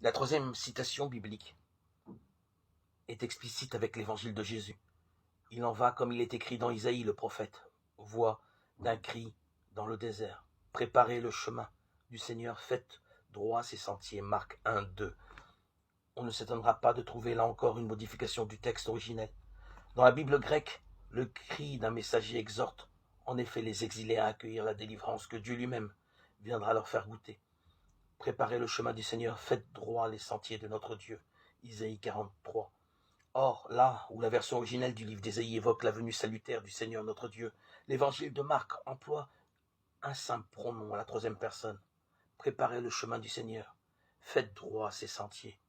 La troisième citation biblique est explicite avec l'évangile de Jésus. Il en va comme il est écrit dans Isaïe le prophète. Voix d'un cri dans le désert. Préparez le chemin du Seigneur, faites droit ses sentiers. Marc 1, 2. On ne s'étonnera pas de trouver là encore une modification du texte originel. Dans la Bible grecque, le cri d'un messager exhorte en effet les exilés à accueillir la délivrance que Dieu lui-même viendra leur faire goûter. Préparez le chemin du Seigneur, faites droit les sentiers de notre Dieu. Isaïe 43. Or, là où la version originelle du livre d'Ésaïe évoque la venue salutaire du Seigneur notre Dieu, l'évangile de Marc emploie un simple pronom à la troisième personne. Préparez le chemin du Seigneur, faites droit ses sentiers.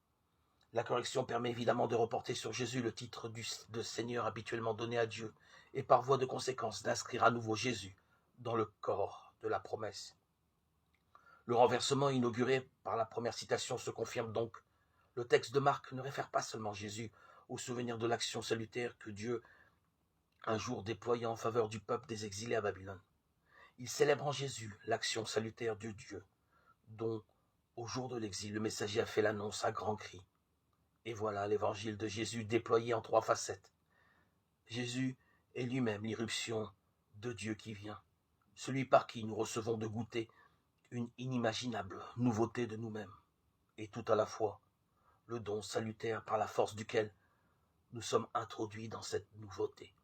La correction permet évidemment de reporter sur Jésus le titre de Seigneur habituellement donné à Dieu, et par voie de conséquence d'inscrire à nouveau Jésus dans le corps de la promesse. Le renversement inauguré par la première citation se confirme donc. Le texte de Marc ne réfère pas seulement Jésus au souvenir de l'action salutaire que Dieu un jour déploya en faveur du peuple des exilés à Babylone. Il célèbre en Jésus l'action salutaire de Dieu, dont, au jour de l'exil, le messager a fait l'annonce à grands cris. Et voilà l'évangile de Jésus déployé en 3 facettes. Jésus est lui-même l'irruption de Dieu qui vient, celui par qui nous recevons de goûter une inimaginable nouveauté de nous-mêmes, et tout à la fois le don salutaire par la force duquel nous sommes introduits dans cette nouveauté.